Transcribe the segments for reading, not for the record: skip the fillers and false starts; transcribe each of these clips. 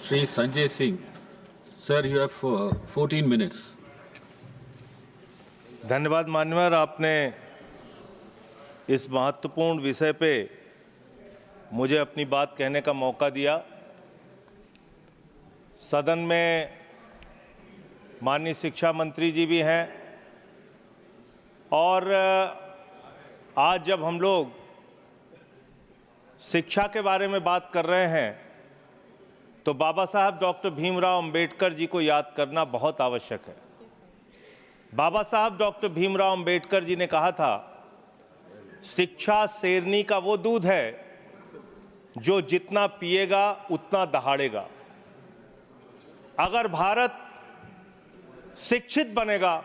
Shri Sanjay Singh. Sir, you have 14 minutes. धन्यवाद मान्यवर, आपने इस महत्वपूर्ण विषय पे मुझे अपनी बात कहने का मौका दिया। सदन में माननीय शिक्षा मंत्री जी भी हैं और आज जब हम लोग शिक्षा के बारे में बात कर रहे हैं तो बाबा साहब डॉक्टर भीमराव अंबेडकर जी को याद करना बहुत आवश्यक है। बाबा साहब डॉक्टर भीमराव अंबेडकर जी ने कहा था, शिक्षा शेरनी का वो दूध है जो जितना पिएगा उतना दहाड़ेगा। अगर भारत शिक्षित बनेगा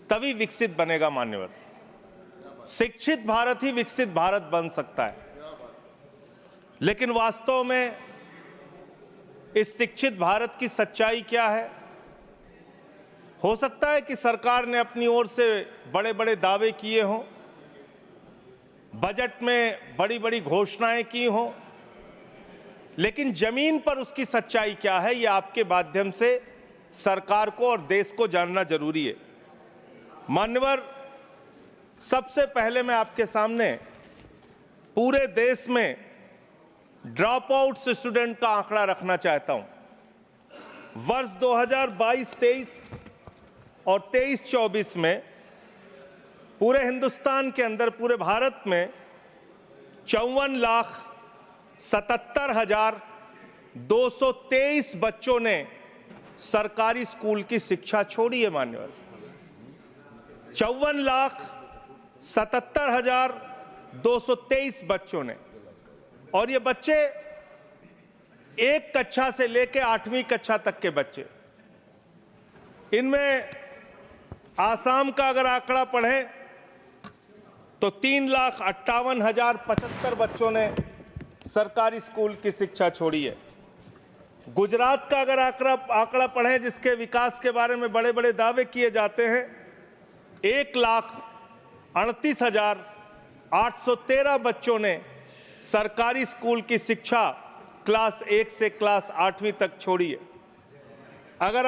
तभी विकसित बनेगा मान्यवर। शिक्षित भारत ही विकसित भारत बन सकता है। लेकिन वास्तव में इस शिक्षित भारत की सच्चाई क्या है? हो सकता है कि सरकार ने अपनी ओर से बड़े बड़े दावे किए हों, बजट में बड़ी बड़ी घोषणाएं की हों, लेकिन जमीन पर उसकी सच्चाई क्या है, यह आपके माध्यम से सरकार को और देश को जानना जरूरी है। मान्यवर, सबसे पहले मैं आपके सामने पूरे देश में ड्रॉप आउट स्टूडेंट का आंकड़ा रखना चाहता हूं। वर्ष 2022-23 और 23-24 में पूरे हिंदुस्तान के अंदर, पूरे भारत में 54,77,223 बच्चों ने सरकारी स्कूल की शिक्षा छोड़ी है मान्यवर। 54,77,223 बच्चों ने, और ये बच्चे एक कक्षा से लेकर 8वीं कक्षा तक के बच्चे। इनमें आसाम का अगर आंकड़ा पढ़ें तो 3,58,075 बच्चों ने सरकारी स्कूल की शिक्षा छोड़ी है। गुजरात का अगर आंकड़ा पढ़ें, जिसके विकास के बारे में बड़े बड़े दावे किए जाते हैं, 1,38,813 बच्चों ने सरकारी स्कूल की शिक्षा क्लास 1 से क्लास 8वीं तक छोड़ी है। अगर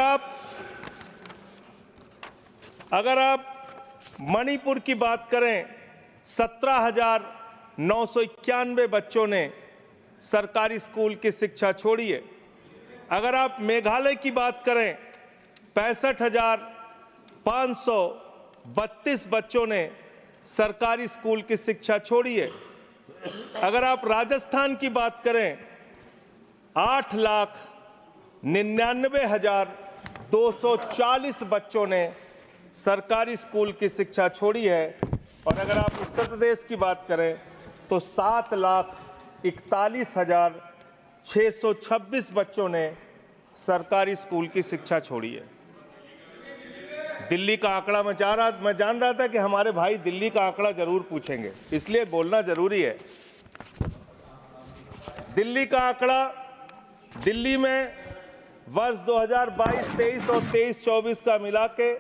आप मणिपुर की बात करें, 17,991 बच्चों ने सरकारी स्कूल की शिक्षा छोड़ी है। अगर आप मेघालय की बात करें, 65,532 बच्चों ने सरकारी स्कूल की शिक्षा छोड़ी है। अगर आप राजस्थान की बात करें, 8,99,240 बच्चों ने सरकारी स्कूल की शिक्षा छोड़ी है। और अगर आप उत्तर प्रदेश की बात करें तो 7,41,626 बच्चों ने सरकारी स्कूल की शिक्षा छोड़ी है। दिल्ली का आंकड़ा मैं जान रहा था कि हमारे भाई दिल्ली का आंकड़ा जरूर पूछेंगे, इसलिए बोलना जरूरी है। दिल्ली का आंकड़ा, दिल्ली में वर्ष 2022-23 और 23-24 का मिला के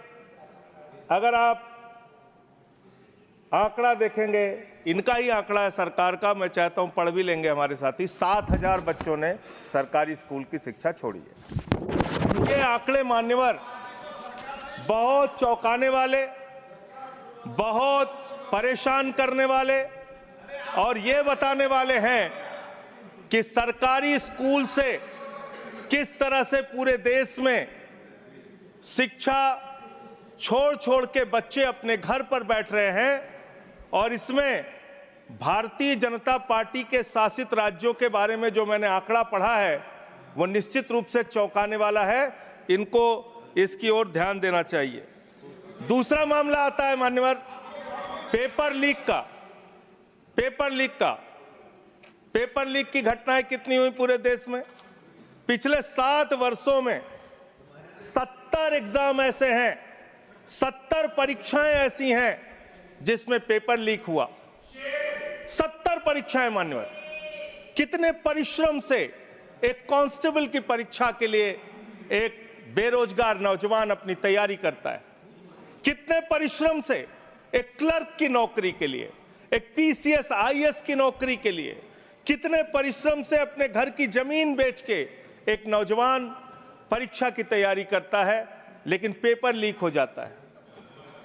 अगर आप आंकड़ा देखेंगे, इनका ही आंकड़ा है सरकार का, मैं चाहता हूं पढ़ भी लेंगे हमारे साथी। 7,000 बच्चों ने सरकारी स्कूल की शिक्षा छोड़ी है। ये आंकड़े मान्यवर बहुत चौंकाने वाले, बहुत परेशान करने वाले और ये बताने वाले हैं कि सरकारी स्कूल से किस तरह से पूरे देश में शिक्षा छोड़ के बच्चे अपने घर पर बैठ रहे हैं। और इसमें भारतीय जनता पार्टी के शासित राज्यों के बारे में जो मैंने आंकड़ा पढ़ा है वो निश्चित रूप से चौंकाने वाला है। इनको इसकी ओर ध्यान देना चाहिए। दूसरा मामला आता है मान्यवर पेपर लीक की घटनाएं कितनी हुई पूरे देश में? पिछले 7 वर्षों में 70 एग्जाम ऐसे हैं, 70 परीक्षाएं ऐसी हैं जिसमें पेपर लीक हुआ। 70 परीक्षाएं मान्यवर। कितने परिश्रम से एक कांस्टेबल की परीक्षा के लिए एक बेरोजगार नौजवान अपनी तैयारी करता है, कितने परिश्रम से एक क्लर्क की नौकरी के लिए, एक पीसीएस आईएएस की नौकरी के लिए, कितने परिश्रम से अपने घर की जमीन बेच के एक नौजवान परीक्षा की तैयारी करता है लेकिन पेपर लीक हो जाता है।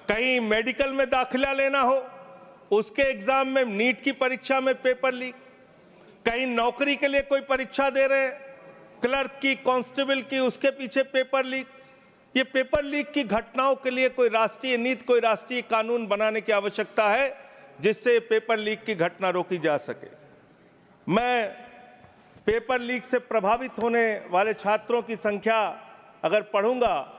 कहीं मेडिकल में दाखिला लेना हो, उसके एग्जाम में, नीट की परीक्षा में पेपर लीक, कहीं नौकरी के लिए कोई परीक्षा दे रहे हैं, क्लर्क की, कांस्टेबल की, उसके पीछे पेपर लीक। ये पेपर लीक की घटनाओं के लिए कोई राष्ट्रीय नीति, कोई राष्ट्रीय कानून बनाने की आवश्यकता है जिससे पेपर लीक की घटना रोकी जा सके। मैं पेपर लीक से प्रभावित होने वाले छात्रों की संख्या अगर पढ़ूंगा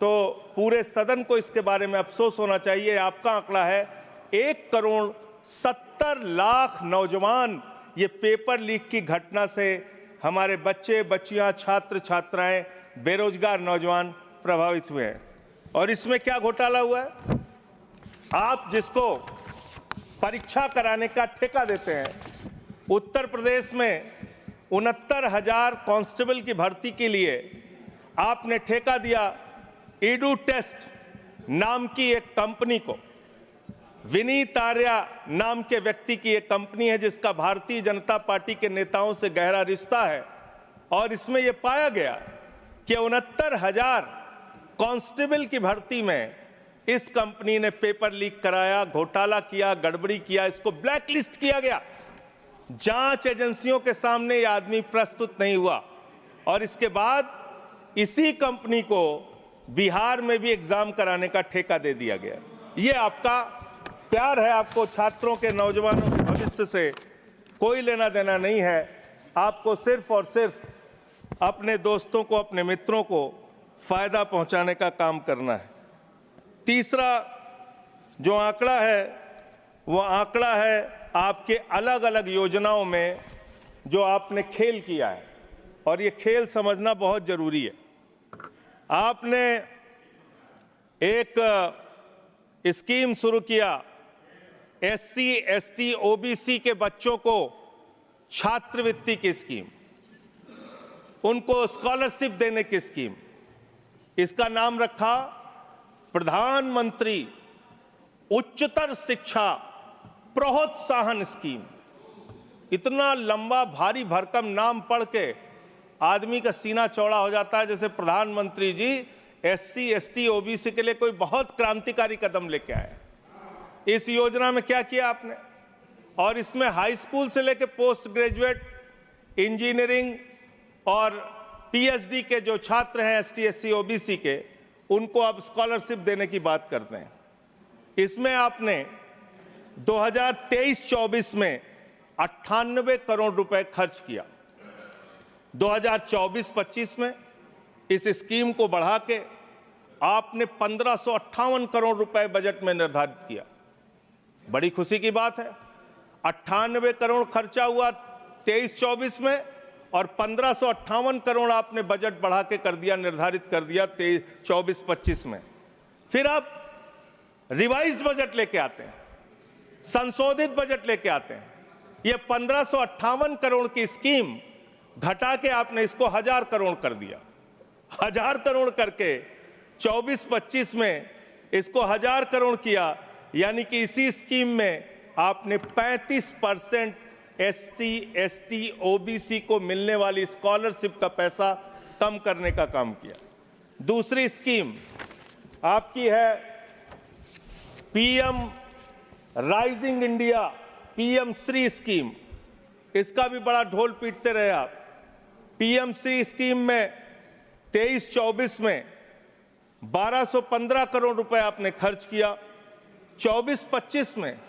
तो पूरे सदन को इसके बारे में अफसोस होना चाहिए। आपका आंकड़ा है 1,70,00,000 नौजवान ये पेपर लीक की घटना से, हमारे बच्चे, बच्चियां, छात्र, छात्राएं, बेरोजगार नौजवान प्रभावित हुए हैं। और इसमें क्या घोटाला हुआ है? आप जिसको परीक्षा कराने का ठेका देते हैं, उत्तर प्रदेश में 69,000 कांस्टेबल की भर्ती के लिए आपने ठेका दिया ईडू टेस्ट नाम की एक कंपनी को। विनीत आर्या नाम के व्यक्ति की एक कंपनी है जिसका भारतीय जनता पार्टी के नेताओं से गहरा रिश्ता है। और इसमें यह पाया गया कि 69,000 कांस्टेबल की भर्ती में इस कंपनी ने पेपर लीक कराया, घोटाला किया, गड़बड़ी किया, इसको ब्लैकलिस्ट किया गया। जांच एजेंसियों के सामने यह आदमी प्रस्तुत नहीं हुआ और इसके बाद इसी कंपनी को बिहार में भी एग्जाम कराने का ठेका दे दिया गया। ये आपका प्यार है, आपको छात्रों के, नौजवानों के भविष्य से कोई लेना देना नहीं है। आपको सिर्फ और सिर्फ अपने दोस्तों को, अपने मित्रों को फायदा पहुंचाने का काम करना है। तीसरा जो आंकड़ा है वो आंकड़ा है आपके अलग अलग योजनाओं में जो आपने खेल किया है, और ये खेल समझना बहुत जरूरी है। आपने एक स्कीम शुरू किया, SC, ST, OBC के बच्चों को छात्रवृत्ति की स्कीम, उनको स्कॉलरशिप देने की स्कीम। इसका नाम रखा प्रधानमंत्री उच्चतर शिक्षा प्रोत्साहन स्कीम। इतना लंबा भारी भरकम नाम पढ़ के आदमी का सीना चौड़ा हो जाता है, जैसे प्रधानमंत्री जी SC, ST, OBC के लिए कोई बहुत क्रांतिकारी कदम लेके आए। इस योजना में क्या किया आपने? और इसमें हाई स्कूल से लेकर पोस्ट ग्रेजुएट, इंजीनियरिंग और PhD के जो छात्र हैं ST, SC, OBC के, उनको अब स्कॉलरशिप देने की बात करते हैं। इसमें आपने 2023-24 में 98 करोड़ रुपए खर्च किया। 2024-25 में इस स्कीम को बढ़ा के आपने 1558 करोड़ रुपए बजट में निर्धारित किया। बड़ी खुशी की बात है, 98 करोड़ खर्चा हुआ 23-24 में और 1558 करोड़ आपने बजट बढ़ा के कर दिया, निर्धारित कर दिया 24-25 में। फिर आप रिवाइज्ड बजट लेके आते हैं, संशोधित बजट लेके आते हैं। ये 1558 करोड़ की स्कीम घटा के आपने इसको 1000 करोड़ कर दिया। 1000 करोड़ करके 24-25 में इसको 1000 करोड़ किया, यानी कि इसी स्कीम में आपने 35% SC, ST, OBC को मिलने वाली स्कॉलरशिप का पैसा कम करने का काम किया। दूसरी स्कीम आपकी है PM rising India, PM Shri scheme. इसका भी बड़ा ढोल पीटते रहे आप। PM श्री स्कीम में 23-24 में 1215 करोड़ रुपए आपने खर्च किया। 24-25 में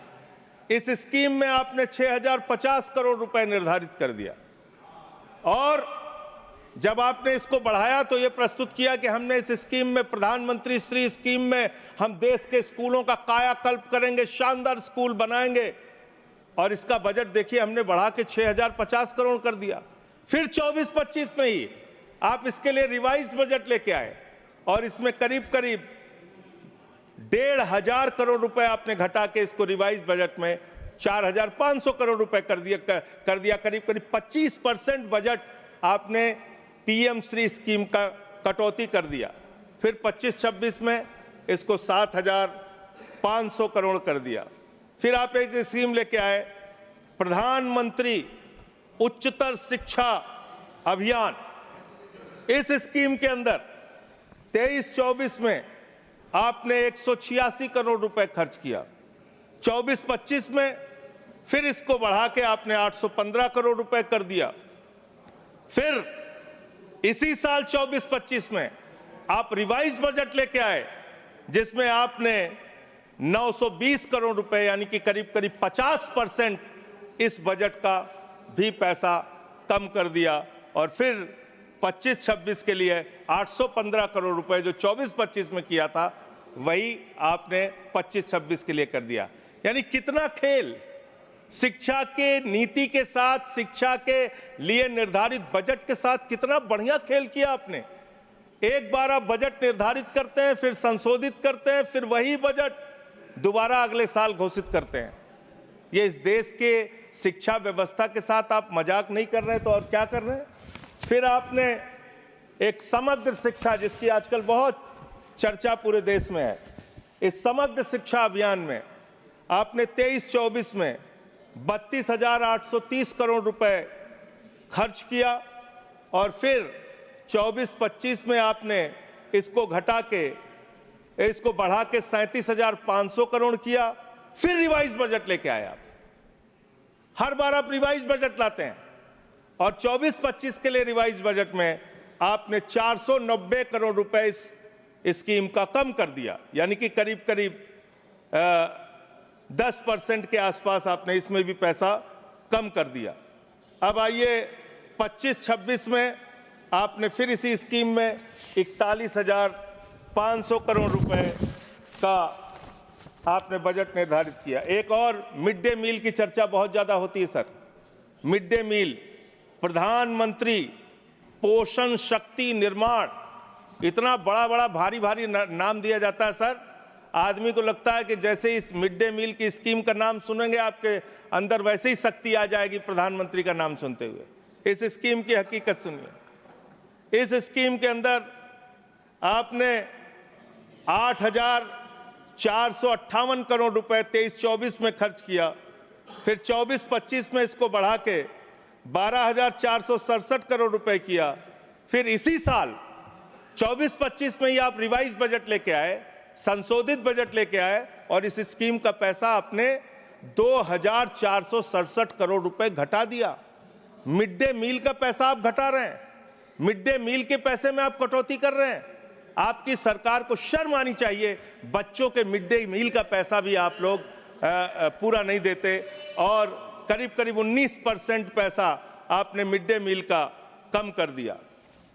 इस स्कीम में आपने 6050 करोड़ रुपए निर्धारित कर दिया। और जब आपने इसको बढ़ाया तो यह प्रस्तुत किया कि हमने इस स्कीम में, प्रधानमंत्री श्री स्कीम में, हम देश के स्कूलों का कायाकल्प करेंगे, शानदार स्कूल बनाएंगे। और इसका बजट देखिए, हमने बढ़ा के 6050 करोड़ कर दिया। फिर 24-25 में ही आप इसके लिए रिवाइज्ड बजट लेके आए और इसमें करीब करीब 1500 करोड़ रुपए आपने घटा के इसको रिवाइज बजट में 4500 करोड़ रुपए कर दिया। करीब करीब 25% बजट आपने PM श्री स्कीम का कटौती कर दिया। फिर 25-26 में इसको 7500 करोड़ कर दिया। फिर आप एक स्कीम लेके आए, प्रधानमंत्री उच्चतर शिक्षा अभियान, इस स्कीम के अंदर 23-24 में आपने 186 करोड़ रुपए खर्च किया, 24-25 में फिर इसको बढ़ा के आपने 815 करोड़ रुपए कर दिया। फिर इसी साल 24-25 में आप रिवाइज्ड बजट लेके आए जिसमें आपने 920 करोड़ रुपए यानी कि करीब करीब 50% इस बजट का भी पैसा कम कर दिया, और फिर 25-26 के लिए 815 करोड़ रुपए जो 24-25 में किया था वही आपने 25-26 के लिए कर दिया। यानी कितना खेल शिक्षा के नीति के साथ, शिक्षा के लिए निर्धारित बजट के साथ कितना बढ़िया खेल किया आपने। एक बार आप बजट निर्धारित करते हैं, फिर संशोधित करते हैं, फिर वही बजट दोबारा अगले साल घोषित करते हैं। ये इस देश के शिक्षा व्यवस्था के साथ आप मजाक नहीं कर रहे तो और क्या कर रहे हैं। फिर आपने एक समग्र शिक्षा, जिसकी आजकल बहुत चर्चा पूरे देश में है, इस समग्र शिक्षा अभियान में आपने 23-24 में 32,830 करोड़ रुपए खर्च किया, और फिर 24-25 में आपने इसको घटा के, इसको बढ़ा के 37,500 करोड़ किया। फिर रिवाइज बजट लेके आए आप। हर बार आप रिवाइज बजट लाते हैं, और 24-25 के लिए रिवाइज बजट में आपने 490 करोड़ रुपए इस स्कीम का कम कर दिया, यानी कि करीब करीब 10% के आसपास आपने इसमें भी पैसा कम कर दिया। अब आइए 25-26 में आपने फिर इसी स्कीम में 41,500 करोड़ रुपए का आपने बजट निर्धारित किया। एक और मिड डे मील की चर्चा बहुत ज्यादा होती है सर। मिड डे मील, प्रधानमंत्री पोषण शक्ति निर्माण, इतना बड़ा बड़ा भारी भारी नाम दिया जाता है सर। आदमी को लगता है कि जैसे इस मिड डे मील की स्कीम का नाम सुनेंगे आपके अंदर वैसे ही शक्ति आ जाएगी प्रधानमंत्री का नाम सुनते हुए। इस स्कीम की हकीकत सुनिए। इस स्कीम के अंदर आपने 8,458 करोड़ रुपए 23-24 में खर्च किया, फिर 24-25 में इसको बढ़ा के 12,467 करोड़ रुपए किया। फिर इसी साल 24-25 में ही आप रिवाइज बजट लेके आए, संशोधित बजट लेके आए, और इस स्कीम का पैसा आपने 2,467 करोड़ रुपए घटा दिया। मिड डे मील का पैसा आप घटा रहे हैं, मिड डे मील के पैसे में आप कटौती कर रहे हैं। आपकी सरकार को शर्म आनी चाहिए। बच्चों के मिड डे मील का पैसा भी आप लोग पूरा नहीं देते, और करीब करीब 19% पैसा आपने मिड डे मील का कम कर दिया।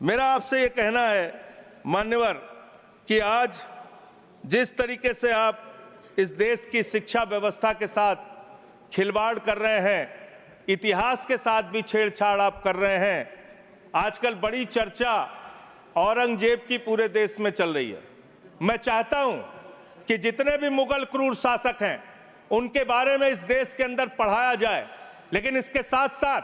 मेरा आपसे ये कहना है मान्यवर कि आज जिस तरीके से आप इस देश की शिक्षा व्यवस्था के साथ खिलवाड़ कर रहे हैं, इतिहास के साथ भी छेड़छाड़ आप कर रहे हैं। आजकल बड़ी चर्चा औरंगजेब की पूरे देश में चल रही है। मैं चाहता हूं कि जितने भी मुगल क्रूर शासक हैं उनके बारे में इस देश के अंदर पढ़ाया जाए, लेकिन इसके साथ साथ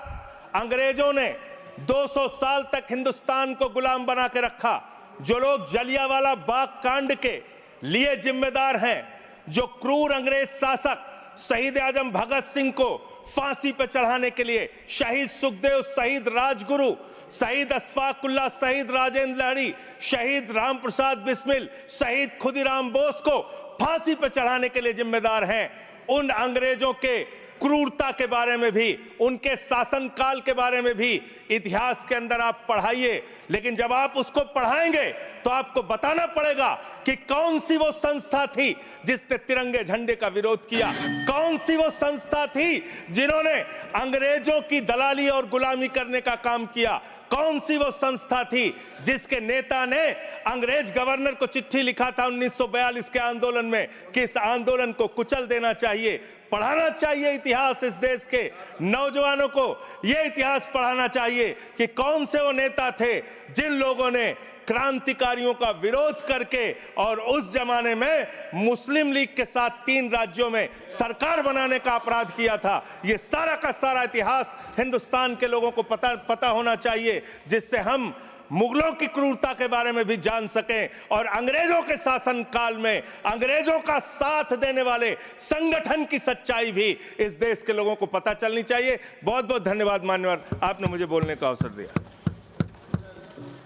अंग्रेजों ने 200 साल तक हिंदुस्तान को गुलाम बना के रखा। जो लोग जलियांवाला बाग कांड के लिए जिम्मेदार हैं, जो क्रूर अंग्रेज शासक शहीद आजम भगत सिंह को फांसी पर चढ़ाने के लिए, शहीद सुखदेव, शहीद राजगुरु, शहीद अशफाकुल्लाह, शहीद राजेंद्र लहरी, शहीद राम प्रसाद बिस्मिल, शहीद खुदीराम बोस को फांसी पर चढ़ाने के लिए जिम्मेदार हैं, उन अंग्रेजों के क्रूरता के बारे में भी, उनके शासनकाल के बारे में भी इतिहास के अंदर आप पढ़ाइए। लेकिन जब आप उसको पढ़ाएंगे तो आपको बताना पड़ेगा कि कौन सी वो संस्था थी जिसने तिरंगे झंडे का विरोध किया, कौन सी वो संस्था थी जिन्होंने अंग्रेजों की दलाली और गुलामी करने का काम किया, कौन सी वो संस्था थी जिसके नेता ने अंग्रेज गवर्नर को चिट्ठी लिखा था 1942 के आंदोलन में कि इस आंदोलन को कुचल देना चाहिए। पढ़ाना चाहिए इतिहास। इस देश के नौजवानों को यह इतिहास पढ़ाना चाहिए कि कौन से वो नेता थे जिन लोगों ने क्रांतिकारियों का विरोध करके और उस जमाने में मुस्लिम लीग के साथ 3 राज्यों में सरकार बनाने का अपराध किया था। ये सारा का सारा इतिहास हिंदुस्तान के लोगों को पता होना चाहिए, जिससे हम मुगलों की क्रूरता के बारे में भी जान सकें और अंग्रेजों के शासन काल में अंग्रेजों का साथ देने वाले संगठन की सच्चाई भी इस देश के लोगों को पता चलनी चाहिए। बहुत बहुत धन्यवाद मान्यवर, आपने मुझे बोलने का अवसर दिया।